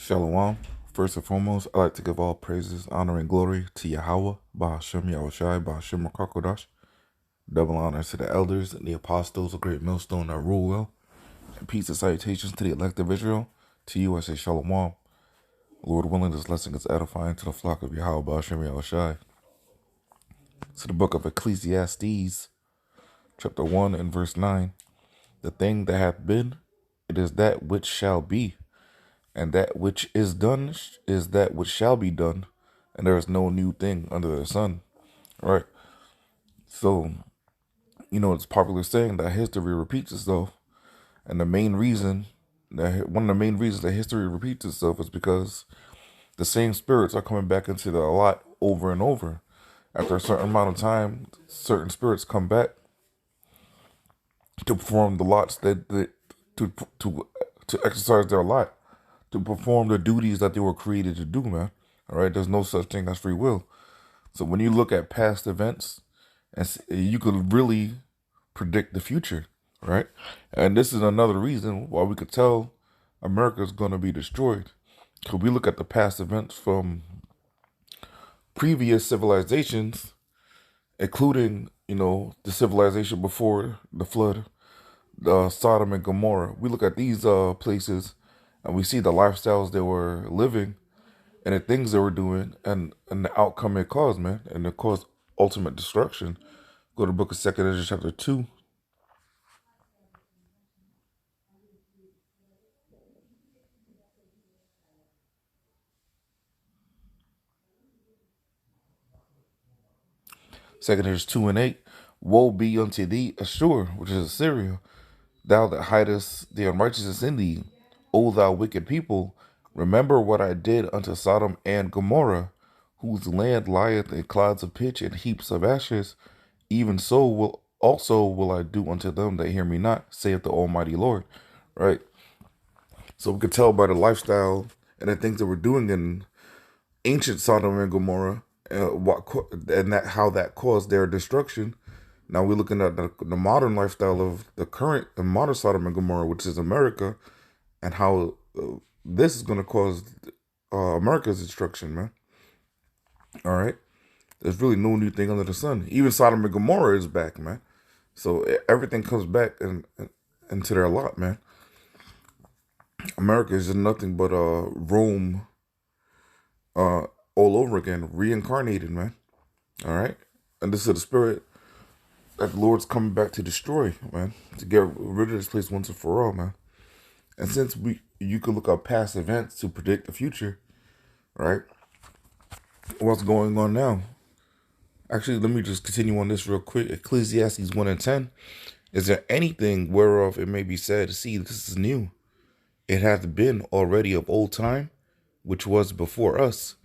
Shalom. First and foremost, I'd like to give all praises, honor, and glory to Yahweh, Bahashem Yahushai, Bahashem Rakakodash. Double honors to the elders and the apostles, a great millstone that rule well. And peace and salutations to the elect of Israel. To you, I say Shalom. Lord willing, this lesson is edifying to the flock of Yahweh, Bahashem Yahushai. To the book of Ecclesiastes, chapter 1 and verse 9. The thing that hath been, it is that which shall be. And that which is done is that which shall be done, and there is no new thing under the sun. Right? So, it's popular saying that history repeats itself. And one of the main reasons that history repeats itself is because the same spirits are coming back into the lot over and over. After a certain amount of time, certain spirits come back to perform the lots to exercise their lot, to perform the duties that they were created to do, man. All right, there's no such thing as free will. So when you look at past events, you could really predict the future, right? And this is another reason why we could tell America is going to be destroyed. Because we look at the past events from previous civilizations, including, the civilization before the flood, Sodom and Gomorrah. We look at these places and we see the lifestyles they were living and the things they were doing and the outcome it caused, man. And it caused ultimate destruction. Go to the book of 2 Ezra chapter 2. Second Ezra 2 and 8. Woe be unto thee, Ashur, which is Assyria, thou that hidest the unrighteousness in thee. O thou wicked people, remember what I did unto Sodom and Gomorrah, whose land lieth in clouds of pitch and heaps of ashes. Even so will I do unto them that hear me not, saith the Almighty Lord. Right? So we could tell by the lifestyle and the things that we're doing in ancient Sodom and Gomorrah, how that caused their destruction. Now we're looking at the modern lifestyle of the current and modern Sodom and Gomorrah, which is America, and how this is going to cause America's destruction, man. All right? There's really no new thing under the sun. Even Sodom and Gomorrah is back, man. So everything comes back into their lot, man. America is just nothing but Rome all over again, reincarnated, man. All right? And this is the spirit that the Lord's coming back to destroy, man. To get rid of this place once and for all, man. And since you can look up past events to predict the future, right? What's going on now? Actually, let me just continue on this real quick. Ecclesiastes 1 and 10. Is there anything whereof it may be said, see, this is new? It hath been already of old time, which was before us.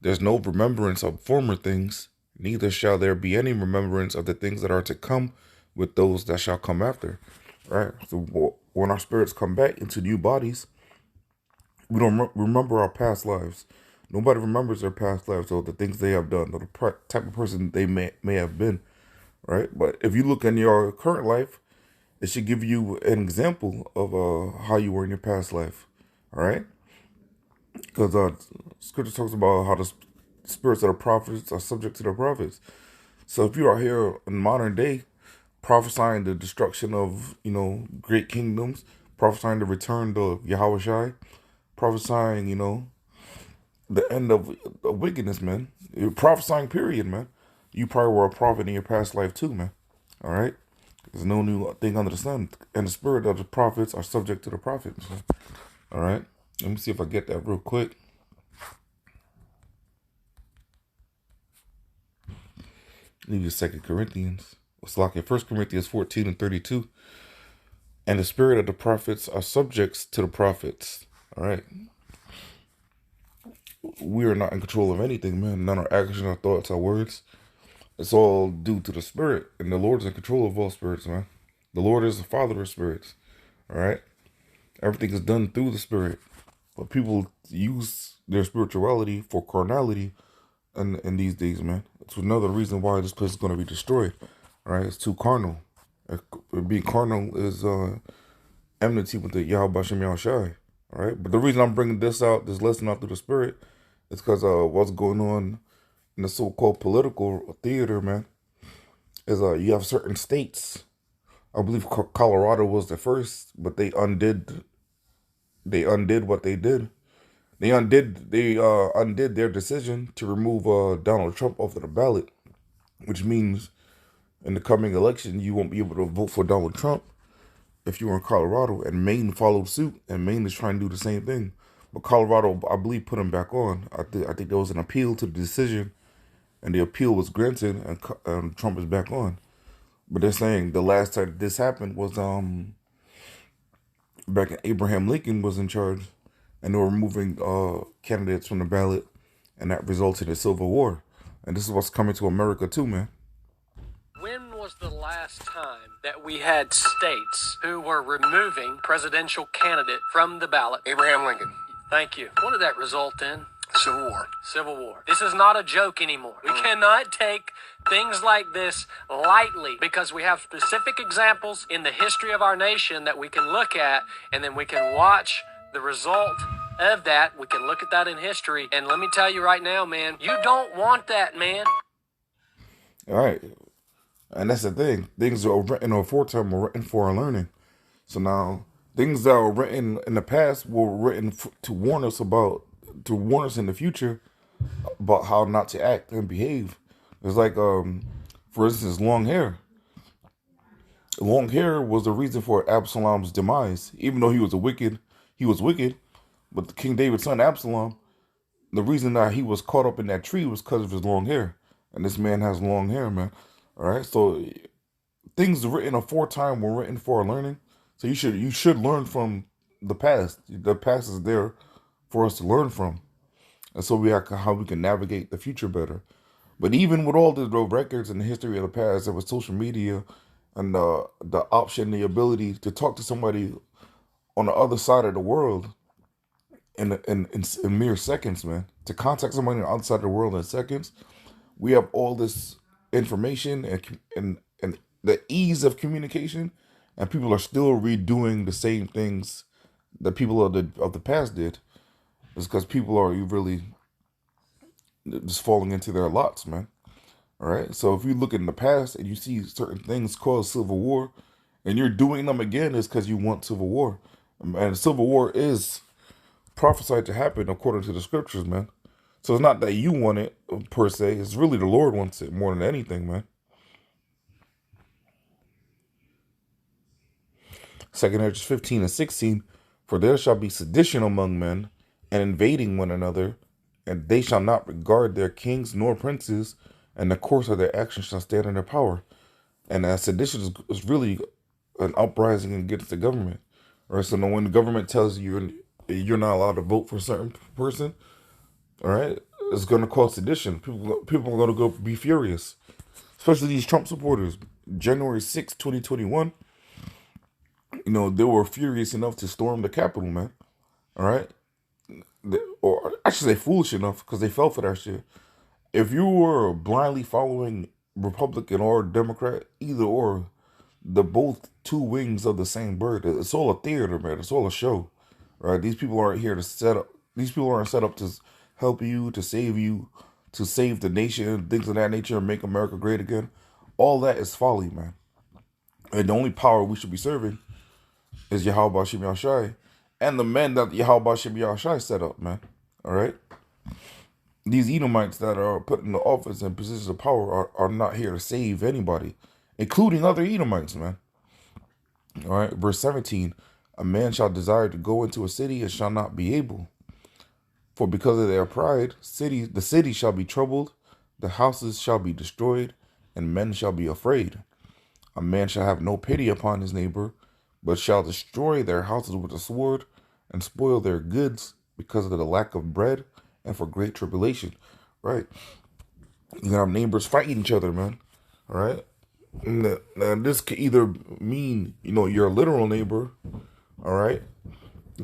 There's no remembrance of former things, neither shall there be any remembrance of the things that are to come with those that shall come after. Right? So when our spirits come back into new bodies, we don't remember our past lives. Nobody remembers their past lives or the things they have done or the type of person they may have been. Right? But if you look in your current life, it should give you an example of how you were in your past life. All right? Because scripture talks about how the spirits of the prophets are subject to the prophets. So if you are here in modern day prophesying the destruction of, great kingdoms, prophesying the return of Yahushai, prophesying, the end of wickedness, man. You're prophesying, period, man. You probably were a prophet in your past life too, man. All right? There's no new thing under the sun. And the spirit of the prophets are subject to the prophets. All right? Let me see if I get that real quick. Leave you 2 Corinthians. It's like in 1 Corinthians 14 and 32. And the spirit of the prophets are subjects to the prophets. All right? We are not in control of anything, man. None of our actions, our thoughts, our words. It's all due to the spirit. And the Lord is in control of all spirits, man. The Lord is the father of spirits. All right? Everything is done through the spirit. But people use their spirituality for carnality in these days, man. It's another reason why this place is going to be destroyed. All right? It's too carnal. Being carnal is enmity with the Yahweh Shem Yahushai. All right. But the reason I'm bringing this lesson out through the spirit, is because what's going on in the so-called political theater, man, is you have certain states. I believe Colorado was the first, but they undid what they did. They undid their decision to remove Donald Trump off of the ballot, which means in the coming election you won't be able to vote for Donald Trump if you were in Colorado. And Maine followed suit, and Maine is trying to do the same thing. But Colorado, I believe, put him back on. I think there was an appeal to the decision, and the appeal was granted, and Trump is back on. But they're saying the last time this happened was back in Abraham Lincoln was in charge, and they were removing candidates from the ballot, and that resulted in a civil war. And this is what's coming to America too, man. When was the last time that we had states who were removing presidential candidate from the ballot? Abraham Lincoln. Thank you. What did that result in? Civil War. Civil War. This is not a joke anymore. We cannot take things like this lightly, because we have specific examples in the history of our nation that we can look at, and then we can watch the result of that. We can look at that in history. And let me tell you right now, man, you don't want that, man. All right. And that's the thing. Things that were written aforetime were written for our learning. So now, things that were written in the past were written to warn us in the future about how not to act and behave. It's like, for instance, long hair. Long hair was the reason for Absalom's demise. Even though he was wicked. But King David's son Absalom, the reason that he was caught up in that tree was because of his long hair. And this man has long hair, man. All right, so things written aforetime were written for our learning. So you should learn from the past. The past is there for us to learn from, and so how we can navigate the future better. But even with all the records and the history of the past, there was social media and the option, the ability to talk to somebody on the other side of the world in mere seconds, man. To contact somebody on the other side of the world in seconds. We have all this information and the ease of communication, and people are still redoing the same things that people of the past did. It's because people are really just falling into their lots, man. All right. So if you look in the past and you see certain things cause civil war, and you're doing them again, it's because you want civil war. And civil war is prophesied to happen according to the scriptures, man. So it's not that you want it per se. It's really the Lord wants it more than anything, man. 2 Ezra 15 and 16. For there shall be sedition among men, and invading one another, and they shall not regard their kings nor princes, and the course of their actions shall stand in their power. And sedition is really an uprising against the government. All right, so now when the government tells you you're not allowed to vote for a certain person, all right, it's going to cause sedition. People are going to go be furious, especially these Trump supporters. January 6, 2021, they were furious enough to storm the Capitol, man. All right, or I should say foolish enough, because they fell for that shit. If you were blindly following Republican or Democrat, either or, the both two wings of the same bird. It's all a theater, man. It's all a show, right? These people aren't here to set up. These people aren't set up to help you, to save the nation, things of that nature, and make America great again. All that is folly, man. And the only power we should be serving is Yahweh Shem Yahshai and the men that Yahweh Shem Yahshai set up, man. All right? These Edomites that are put in the office and positions of power are not here to save anybody, including other Edomites, man. All right? Verse 17, a man shall desire to go into a city and shall not be able. For because of their pride, the city shall be troubled, the houses shall be destroyed, and men shall be afraid. A man shall have no pity upon his neighbor, but shall destroy their houses with the sword, and spoil their goods because of the lack of bread, and for great tribulation. Right? You have neighbors fighting each other, man. All right? And this could either mean, your literal neighbor, all right?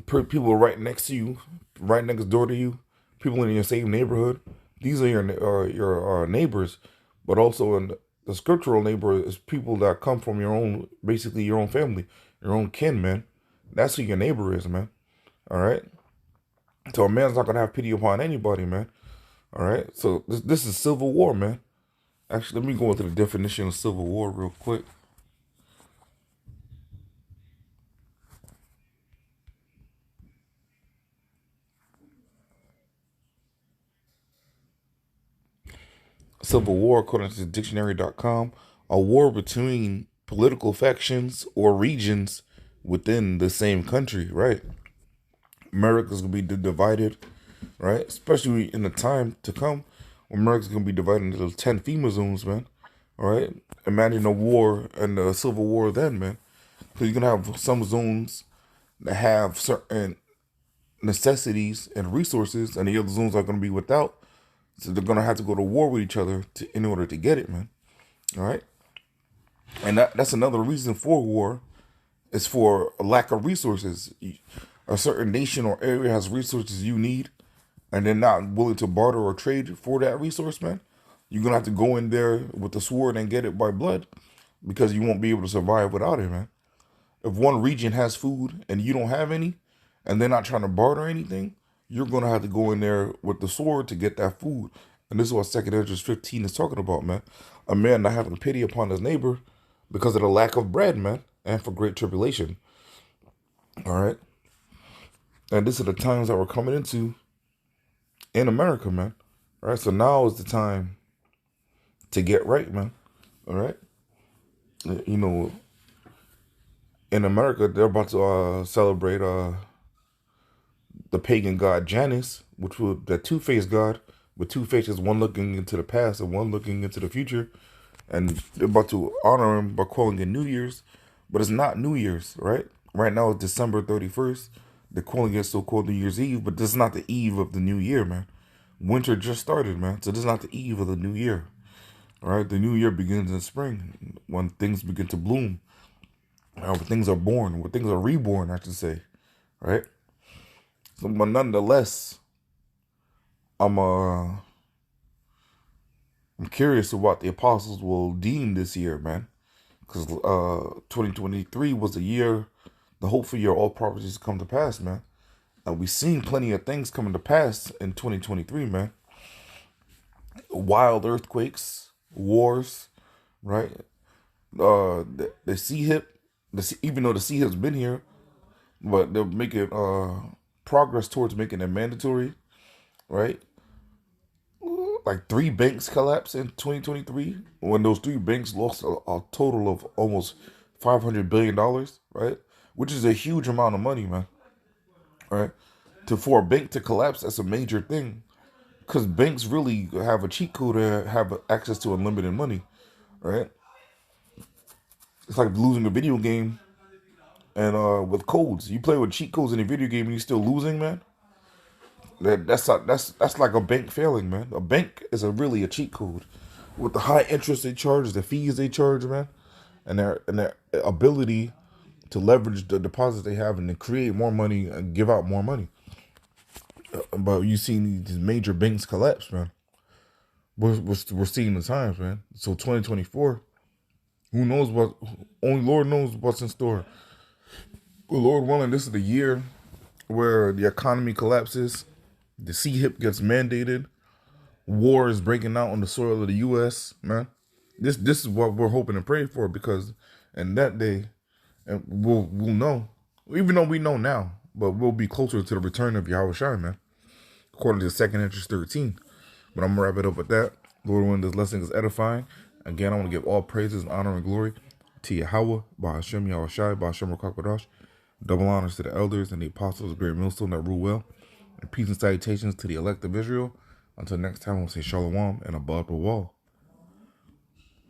People right next to you, right next door to you, people in your same neighborhood. These are your neighbors, but also in the scriptural neighbor is people that come from basically your own family, your own kin, man. That's who your neighbor is, man. All right. So a man's not gonna have pity upon anybody, man. All right. So this is civil war, man. Actually, let me go into the definition of civil war real quick. Civil war, according to dictionary.com, a war between political factions or regions within the same country, right? America's gonna be divided, right? Especially in the time to come, America's gonna be divided into 10 FEMA zones, man. All right, imagine a war and a civil war then, man. Because you're gonna have some zones that have certain necessities and resources, and the other zones are gonna be without. So they're gonna have to go to war with each other in order to get it, man. All right, and that's another reason for war is for a lack of resources. A certain nation or area has resources you need, and they're not willing to barter or trade for that resource, man. You're gonna have to go in there with the sword and get it by blood, because you won't be able to survive without it, man. If one region has food and you don't have any, and they're not trying to barter anything, you're gonna have to go in there with the sword to get that food. And this is what 2 Ezra 15 is talking about, man. A man not having pity upon his neighbor because of the lack of bread, man, and for great tribulation. All right. And this are the times that we're coming into in America, man. All right. So now is the time to get right, man. All right. You know, in America, they're about to celebrate the pagan god Janus, which was the two-faced god with two faces, one looking into the past and one looking into the future. And they're about to honor him by calling it New Year's, but it's not New Year's, right? Right now it's December 31st. They're calling it so-called New Year's Eve, but this is not the eve of the new year, man. Winter just started, man. So this is not the eve of the new year. All right, the new year begins in spring when things begin to bloom, when things are born, when things are reborn, I should say, right? So, but nonetheless, I'm uh, I'm curious of what the apostles will deem this year, man, because 2023 was the year, the hopeful year, all prophecies come to pass, man. And we've seen plenty of things coming to pass in 2023, man. Wild earthquakes, wars, right? The sea hip, even though the sea has been here, but they're making progress towards making it mandatory, right? Like 3 banks collapsed in 2023 when those 3 banks lost a total of almost $500 billion, right? Which is a huge amount of money, man. Right? For a bank to collapse, that's a major thing, because banks really have a cheat code to have access to unlimited money, right? It's like losing a video game and with codes. You play with cheat codes in a video game and you're still losing, man. That's like a bank failing, man. A bank is really a cheat code with the high interest they charge, the fees they charge, man, and their ability to leverage the deposits they have and to create more money and give out more money. But you seen these major banks collapse, man. We're seeing the times, man. So 2024, who knows what? Only Lord knows what's in store. But Lord willing, this is the year where the economy collapses, the sea hip gets mandated, war is breaking out on the soil of the U.S., man. This is what we're hoping and praying for, because in that day, and we'll know, even though we know now, but we'll be closer to the return of Yahweh Shai, man, according to 2 Ezra 13. But I'm going to wrap it up with that. Lord willing, this lesson is edifying. Again, I want to give all praises and honor and glory to Yahweh, Bahashem Yahweh Shai, Bahashem Rakakwadash. Double honors to the elders and the apostles of Great Millstone that rule well. And peace and salutations to the elect of Israel. Until next time, we'll say Shalom and above the wall.